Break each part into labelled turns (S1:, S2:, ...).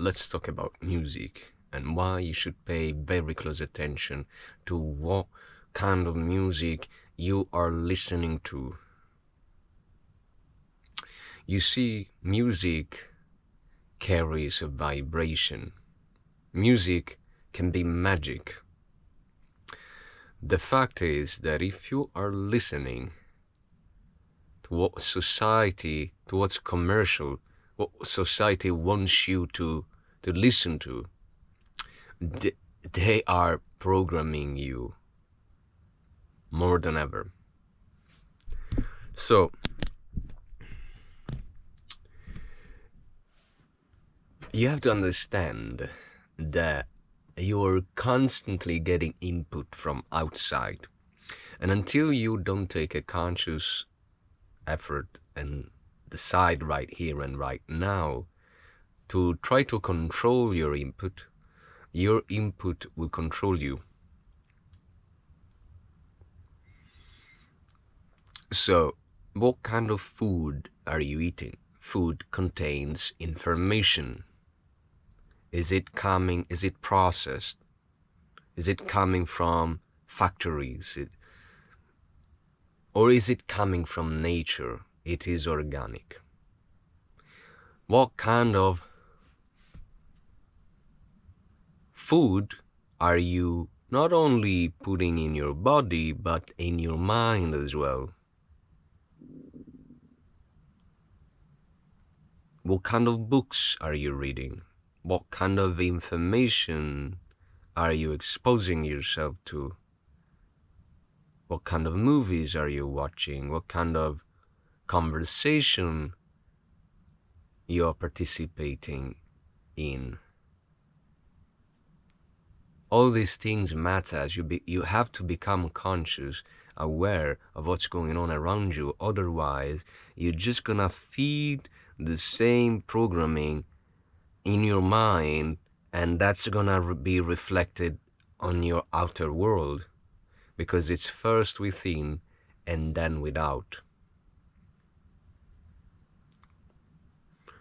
S1: let's talk about music and why you should pay very close attention to what kind of music you are listening to. You see, music carries a vibration. Music can be magic. The fact is that if you are listening to what society, to what's commercial, what society wants you to listen to, they are programming you more than ever. So, you have to understand that you're constantly getting input from outside. And until you don't take a conscious effort and decide right here and right now to try to control your input will control you. So, what kind of food are you eating? Food contains information. Is it processed? Is it coming from factories? Or is it coming from nature? It is organic. What kind of food are you not only putting in your body, but in your mind as well? What kind of books are you reading? What kind of information are you exposing yourself to? What kind of movies are you watching? What kind of conversation you are participating in? All these things matter as you have to become conscious, aware of what's going on around you. Otherwise, you're just gonna feed the same programming in your mind, and that's gonna be reflected on your outer world, because it's first within and then without.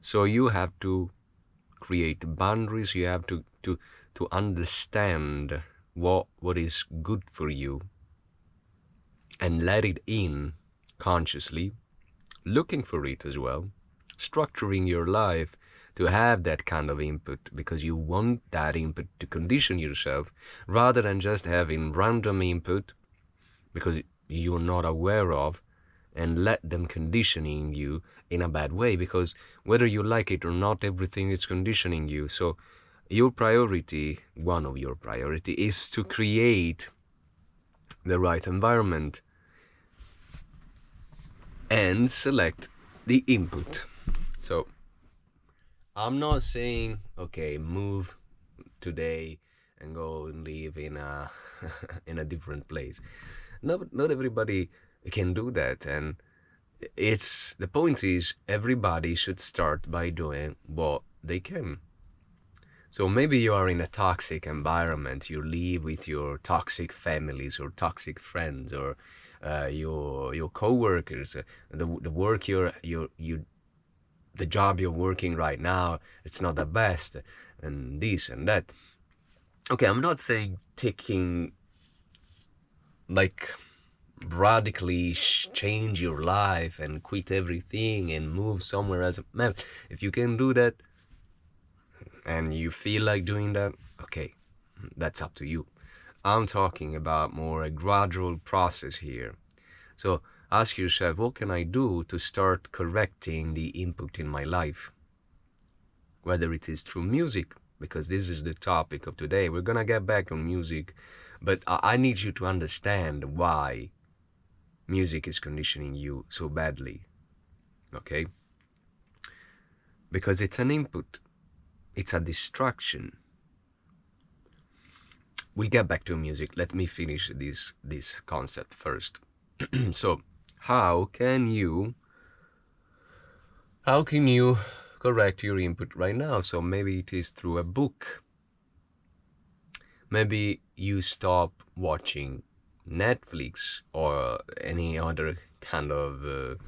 S1: So you have to create boundaries. You have to understand what is good for you and let it in consciously, looking for it as well, structuring your life to have that kind of input, because you want that input to condition yourself rather than just having random input because you're not aware of, and let them conditioning you in a bad way, because whether you like it or not, everything is conditioning you. So your priority, one of your priority, is to create the right environment and select the input. So I'm not saying, okay, move today and go and live in a in a different place. Not everybody can do that, and the point is everybody should start by doing what they can. So maybe you are in a toxic environment, you live with your toxic families or toxic friends, or your co-workers, the work the job you're working right now, it's not the best, and this and that. Okay, I'm not saying taking, like, radically change your life and quit everything and move somewhere else. Man, if you can do that and you feel like doing that, okay, that's up to you. I'm talking about more a gradual process here. So ask yourself, what can I do to start correcting the input in my life? Whether it is through music, because this is the topic of today. We're gonna get back on music, but I need you to understand why music is conditioning you so badly, okay? Because it's an input, it's a distraction. We'll get back to music. Let me finish this concept first. So, how can you correct your input right now? So maybe it is through a book. Maybe you stop watching Netflix or any other kind of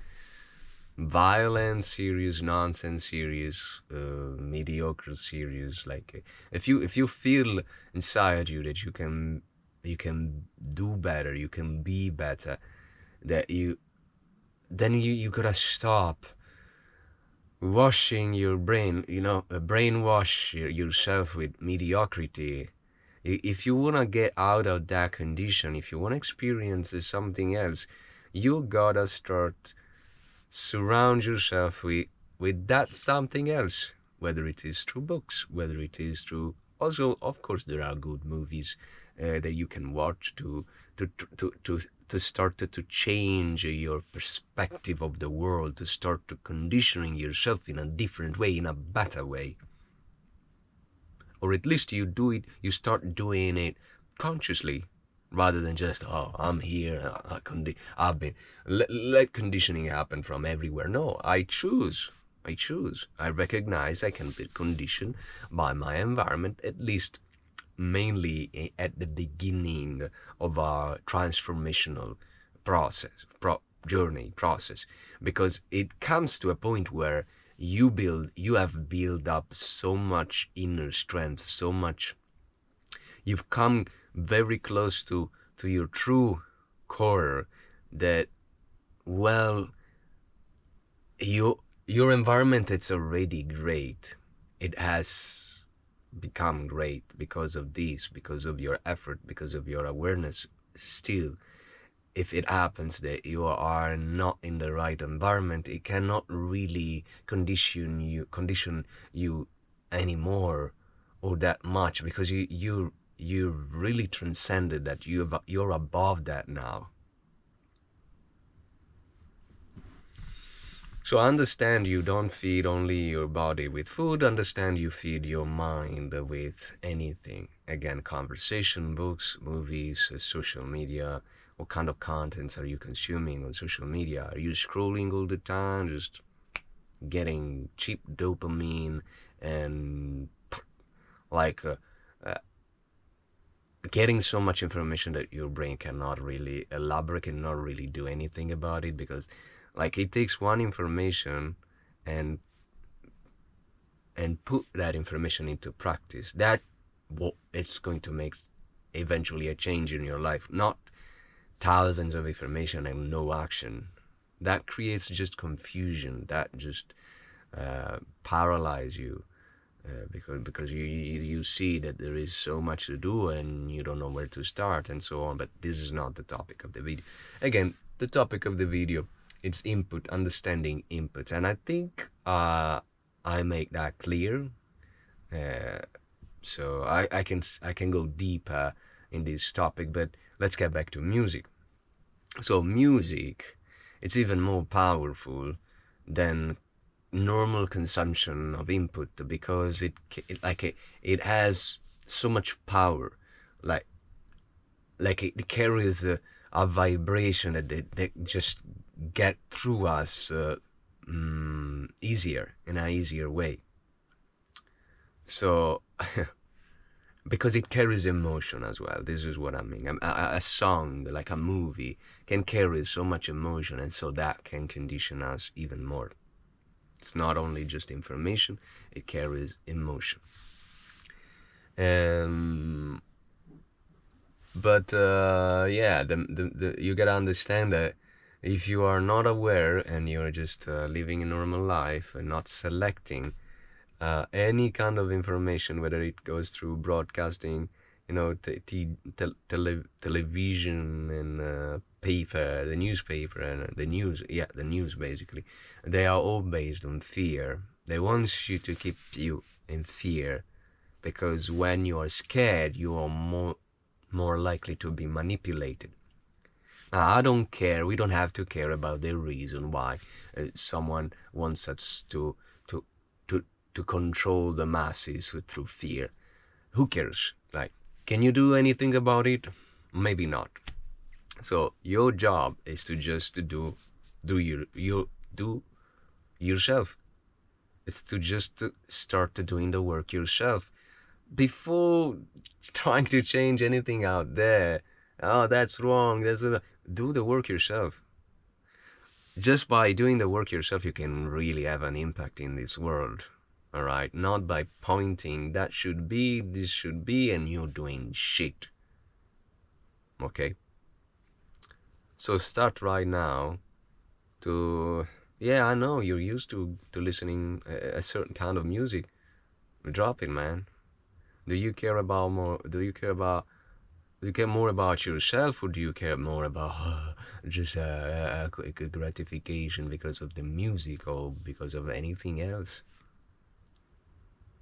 S1: violent series, nonsense series, mediocre series. Like if you feel inside you that you can do better, you can be better, that you then you gotta stop washing your brain, brainwash yourself with mediocrity. If you want to get out of that condition, if you want to experience something else, you gotta start surround yourself with that something else, whether it is through books, whether it is through, also of course there are good movies that you can watch to to to to start to change your perspective of the world, to start to conditioning yourself in a different way, in a better way, or at least you start doing it consciously, rather than just, oh, I'm here, I've been let conditioning happen from everywhere. No, I recognize I can be conditioned by my environment, at least mainly at the beginning of our transformational process, journey process, because it comes to a point where you have built up so much inner strength, so much, you've come very close to your true core, that, well, your environment, it's already great. It has become great because of this, because of your effort, because of your awareness. Still, if it happens that you are not in the right environment, it cannot really condition you anymore, or that much, because you really transcended that. You're above that now. So understand, you don't feed only your body with food. Understand, you feed your mind with anything. Again, conversation, books, movies, social media. What kind of contents are you consuming on social media? Are you scrolling all the time, just getting cheap dopamine and like getting so much information that your brain cannot really elaborate, cannot really do anything about it, because like it takes one information and put that information into practice. That what it's going to make eventually a change in your life, not thousands of information and no action. That creates just confusion, that just paralyze you, because you see that there is so much to do and you don't know where to start and so on. But this is not the topic of the video. Again, the topic of the video, it's input, understanding input, and I think I make that clear. uh, so I can go deeper in this topic, but let's get back to music. So music, it's even more powerful than normal consumption of input, because it has so much power, like it carries a vibration that just get through us easier, in an easier way. So because it carries emotion as well. This is what I mean. A song, like a movie, can carry so much emotion, and so that can condition us even more. It's not only just information, it carries emotion. Um, but yeah, you gotta understand that if you are not aware and you're just living a normal life and not selecting any kind of information, whether it goes through broadcasting, television and paper, the newspaper and the news, yeah, the news basically, they are all based on fear. They want you to keep you in fear, because when you are scared, you are more likely to be manipulated. Now, I don't care. We don't have to care about the reason why someone wants us to to to control the masses through fear. Who cares? Like, can you do anything about it? Maybe not. So your job is to just to do yourself. It's to just to start to doing the work yourself before trying to change anything out there. Oh, that's wrong. Do the work yourself. Just by doing the work yourself, you can really have an impact in this world. All right, not by pointing that should be, this should be, and you're doing shit. Okay, so start right now to, yeah, I know you're used to listening a certain kind of music. Drop it, man. Do you care about more? Do you care more about yourself, or do you care more about just a quick gratification because of the music or because of anything else?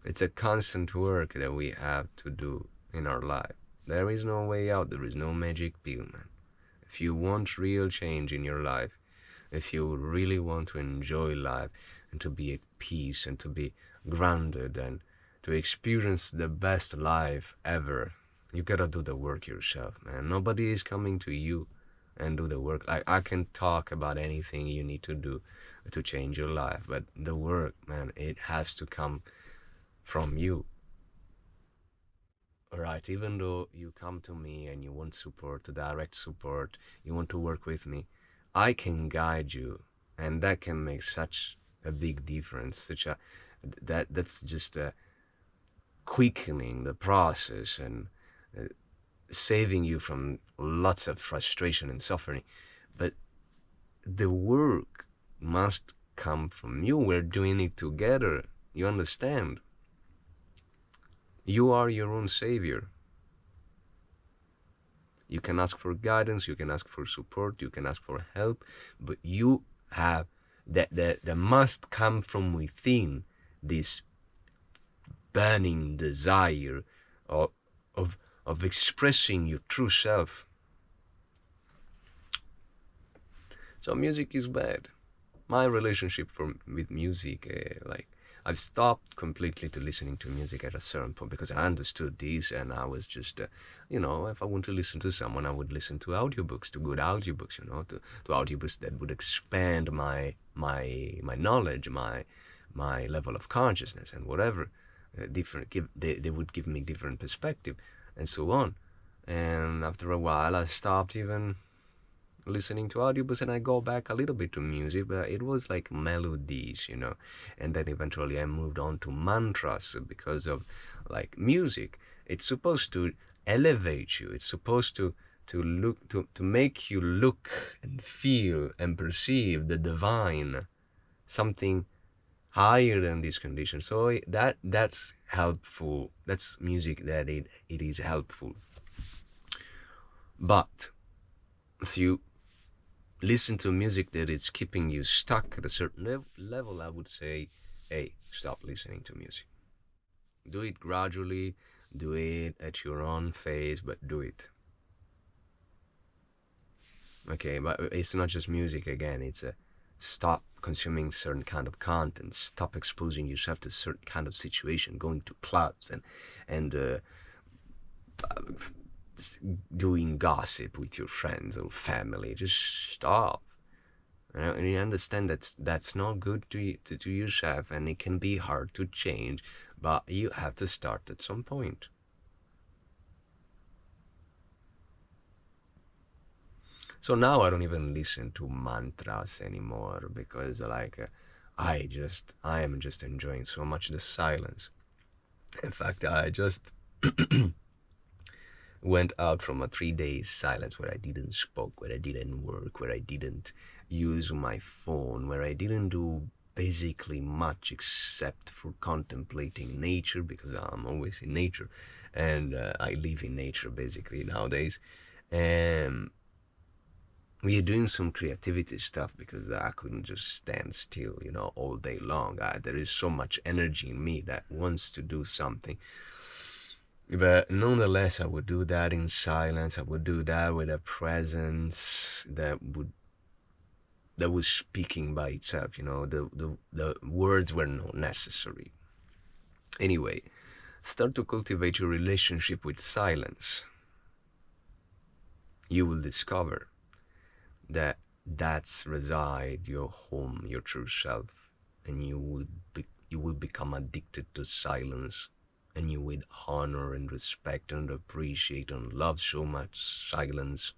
S1: It's a constant work that we have to do in our life. There is no way out. There is no magic pill, man. If you want real change in your life, if you really want to enjoy life and to be at peace and to be grounded and to experience the best life ever, you gotta do the work yourself, man. Nobody is coming to you and do the work. Like, I can talk about anything you need to do to change your life, but the work, man, it has to come from you. All right, even though you come to me and you want support, direct support, you want to work with me, I can guide you, and that can make such a big difference. Such a that's just quickening the process and uh, saving you from lots of frustration and suffering. But the work must come from you. We're doing it together. You understand? You are your own savior. You can ask for guidance, you can ask for support, you can ask for help, but you have that must come from within, this burning desire of, of of expressing your true self. So music is bad. My relationship with music, like, I've stopped completely to listening to music at a certain point because I understood this, and I was just, if I want to listen to someone, I would listen to audiobooks, to good audiobooks, to audiobooks that would expand my knowledge, my level of consciousness, and whatever, they would give me different perspective, and so on. And after a while, I stopped even listening to audiobooks, and I go back a little bit to music, but it was like melodies, and then eventually I moved on to mantras because of, like, music. It's supposed to elevate you. It's supposed to look to make you look and feel and perceive the divine, something higher than these conditions. So that's helpful. That's music that it is helpful. But if you listen to music that is keeping you stuck at a certain level, I would say, hey, stop listening to music. Do it gradually, do it at your own pace, but do it. Okay, but it's not just music again, it's a stop consuming certain kind of content, stop exposing yourself to certain kind of situation, going to clubs and doing gossip with your friends or family. Just stop. And you understand that's not good to yourself, and it can be hard to change, but you have to start at some point. So now I don't even listen to mantras anymore because, like, I am just enjoying so much the silence. In fact, I just went out from a 3 day silence where I didn't spoke, where I didn't work, where I didn't use my phone, where I didn't do basically much except for contemplating nature, because I'm always in nature, and I live in nature basically nowadays. And we are doing some creativity stuff because I couldn't just stand still, all day long. There is so much energy in me that wants to do something. But nonetheless, I would do that in silence. I would do that with a presence that was speaking by itself. The words were not necessary. Anyway, start to cultivate your relationship with silence. You will discover that that's reside your home, your true self, and you will become addicted to silence, and you will honor and respect and appreciate and love so much silence.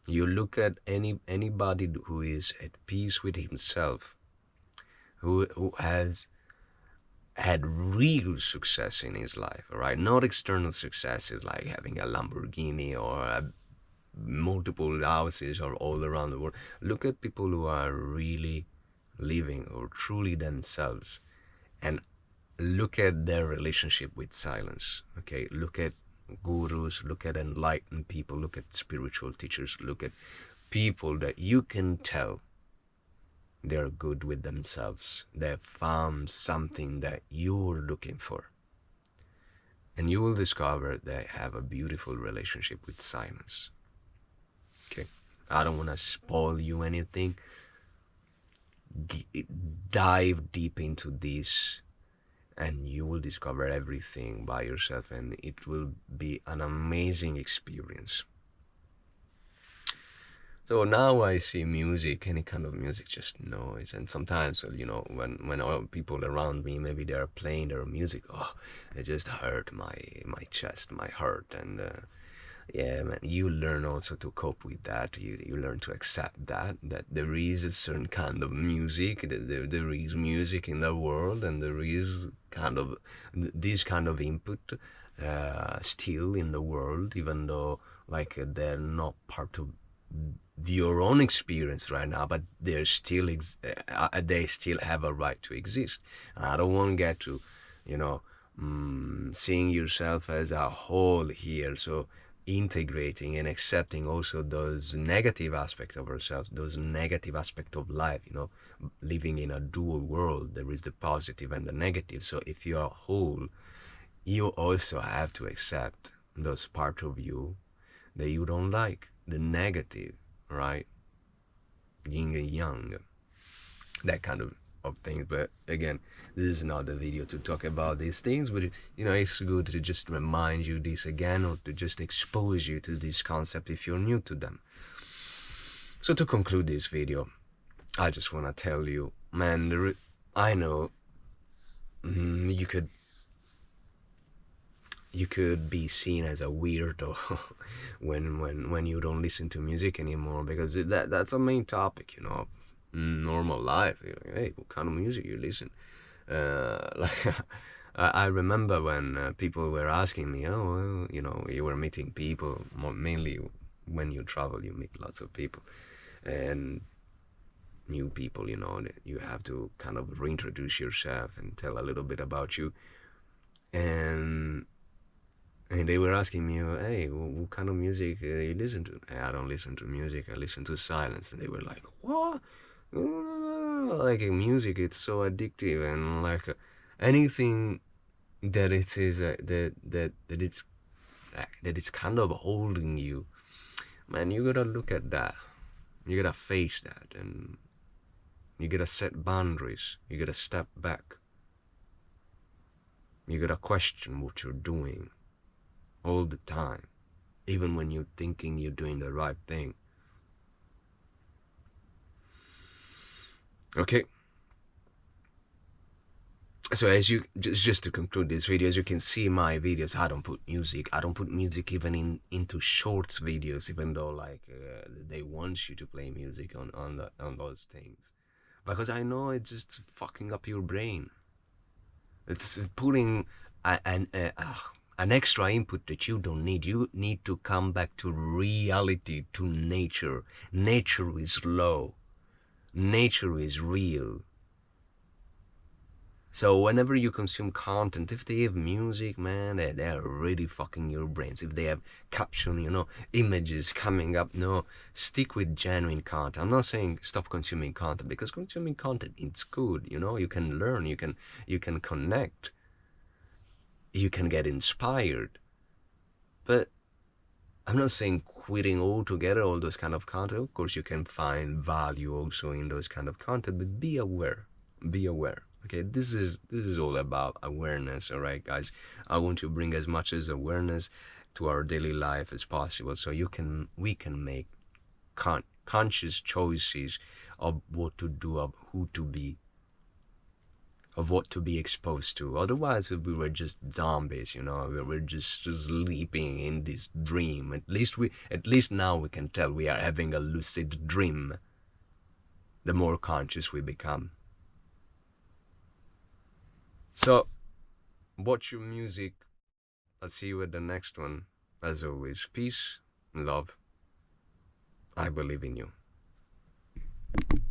S1: You look at anybody who is at peace with himself, who has had real success in his life, all right? Not external successes like having a Lamborghini or multiple houses or all around the world. Look at people who are really living or truly themselves, and look at their relationship with silence. Okay, look at gurus, look at enlightened people, look at spiritual teachers, look at people that you can tell they're good with themselves. They've found something that you're looking for. And you will discover they have a beautiful relationship with silence. Okay, I don't want to spoil you anything. Dive deep into this and you will discover everything by yourself, and it will be an amazing experience. So now I see music, any kind of music, just noise. And sometimes, when all people around me, maybe they are playing their music, oh, it just hurt my chest, my heart. And yeah, man, you learn also to cope with that. You learn to accept that there is a certain kind of music, that there is music in the world, and there is kind of this kind of input still in the world, even though like they're not part of your own experience right now, but they're still they still have a right to exist. And I don't want to get to, seeing yourself as a whole here. So integrating and accepting also those negative aspects of ourselves, those negative aspects of life. Living in a dual world, there is the positive and the negative. So if you are whole, you also have to accept those parts of you that you don't like, the negative, right? Yin and yang, that kind of things. But again, this is not the video to talk about these things, but it's good to just remind you this again, or to just expose you to this concept if you're new to them. So to conclude this video, I just want to tell you, man, I know you could be seen as a weirdo when you don't listen to music anymore, because that's a main topic, normal life. Hey, what kind of music you listen? Like I remember when people were asking me, oh, well, you were meeting people, mainly when you travel, you meet lots of people and new people, you have to kind of reintroduce yourself and tell a little bit about you. And they were asking me, hey, what kind of music you listen to? I don't listen to music, I listen to silence. And they were like, what? Like music, it's so addictive, and like anything that it is that it's kind of holding you, man, you gotta look at that. You gotta face that, and you gotta set boundaries. You gotta step back. You gotta question what you're doing all the time, even when you're thinking you're doing the right thing. Okay, so as you just to conclude this video, as you can see my videos, I don't put music even into shorts videos, even though like they want you to play music on those things, because I know it's just fucking up your brain. It's putting an extra input that you don't need. You need to come back to reality, to nature. Nature is low. Nature is real. So whenever you consume content, if they have music, man, they're really fucking your brains. If they have caption, images coming up, no, stick with genuine content. I'm not saying stop consuming content, because consuming content, it's good, you can learn, you can connect, you can get inspired. But I'm not saying quitting altogether all those kind of content. Of course, you can find value also in those kind of content, but be aware. Be aware. Okay, this is all about awareness. All right, guys. I want to bring as much as awareness to our daily life as possible, so we can make conscious choices of what to do, of who to be, of what to be exposed to. Otherwise, we were just zombies, you know. We were just sleeping in this dream. At least now we can tell we are having a lucid dream. The more conscious we become. So, watch your music. I'll see you at the next one. As always, peace, love. I believe in you.